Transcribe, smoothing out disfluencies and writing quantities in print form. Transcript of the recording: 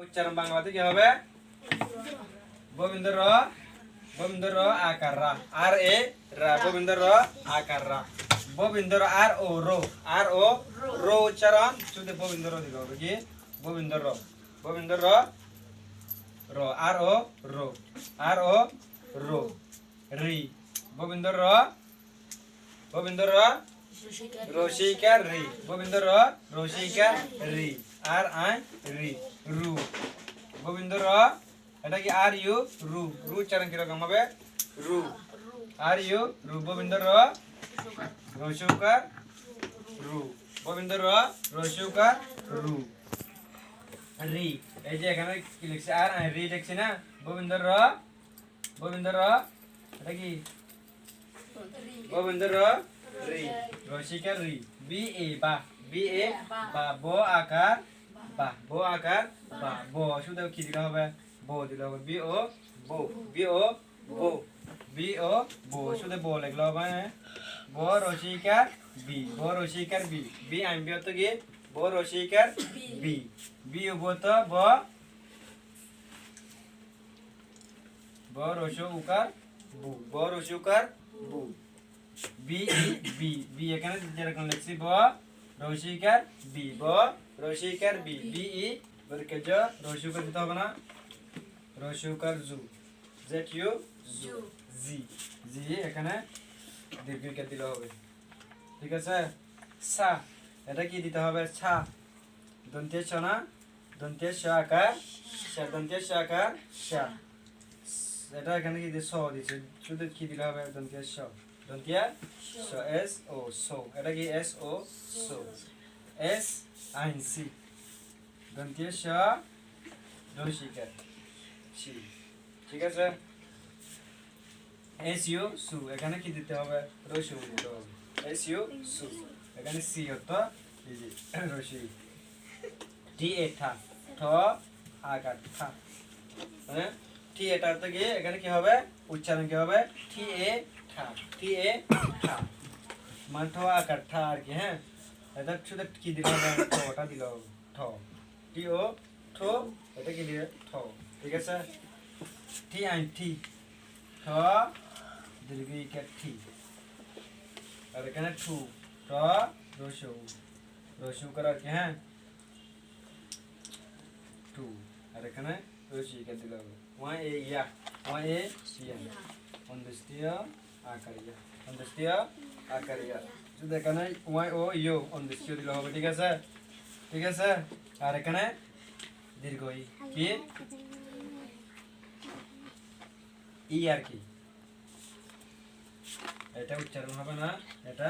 উচ্চারণ বাংলাতে কি হবে গোবিন্দ র আকার রা আর এ রা গোবিন্দ র আকার রা গোবিন্দ র আর ও রো উচ্চারণ শুধু গোবিন্দ র দিতে হবে কি গোবিন্দ র র আর ও রো রি গোবিন্দ র রসিকার রি গোবিন্দ র রসিকার রি আর আই রি রু গোবিন্দ র এটা কি আর ইউ রু উচ্চারণ কিরকম হবে রু আর ইউ রু গোবিন্দ র রসুকার রু গোবিন্দ র রসুকার রু রি এই যে এখানে কি লিখছে আর আই রি লিখছি না গোবিন্দ র এটা কি গোবিন্দ র রি রসিকার রি বি এ বা ব আকার বা ব শুধু কি দিতে হবে ব দিতে হবে বি ও বো শুধু ব লিখলে হবে ব রসিকার বি বি আমি বিয়ত গিয়ে ব রসিকার বি উবত ব রসুকার বু বি এখানে যেরকম লিখছি ব রসিকার বি বি ই বরকে জ রসুকার দিতে হবে না রসুকার জু জেট ইউ জি এখানে দীর্ঘিকার দিলে হবে ঠিক আছে সা এটা কি দিতে হবে ছা দন্তে ছ না দন্তে শ আকার সা এটা এখানে কি স দিছে শুধু কি দিলে হবে দন্তে শ দন্তিয়া স এস ও সো এটা কি এস ও সো এস আইন সি দন্তিয়া শ রসিকার সি ঠিক আছে এস ইউ সু এখানে কি দিতে হবে রসু দিতে হবে এস ইউ সু এখানে সি হতো এই যে রসি টি এ থা ঠ আকার থা মানে টি এটা তো গিয়ে এখানে কি হবে উচ্চারণ কি হবে টি এ থা মানে ঠ আকার থা আর কি হ্যাঁ এটা শুধু কি দিতে হবে ঠটা দিতে হবে ঠ টি ও ঠ এটা কি দিয়ে ঠ ঠিক আছে টি আইন টি ঠ দীর্ঘিকার টি আর এখানে ঠু ট রসু করার কি হ্যাঁ টু আর এখানে রসিকার দিতে হবে ওয়াই এ ইয়া অন্দস্তীয় আকার ইয়া শুধু এখানে ওয়াই ও ইউ অন্দস্তীয় দিলে হবে ঠিক আছে আর এখানে দীর্ঘ ই কি ই আর কি এটা উচ্চারণ হবে না এটা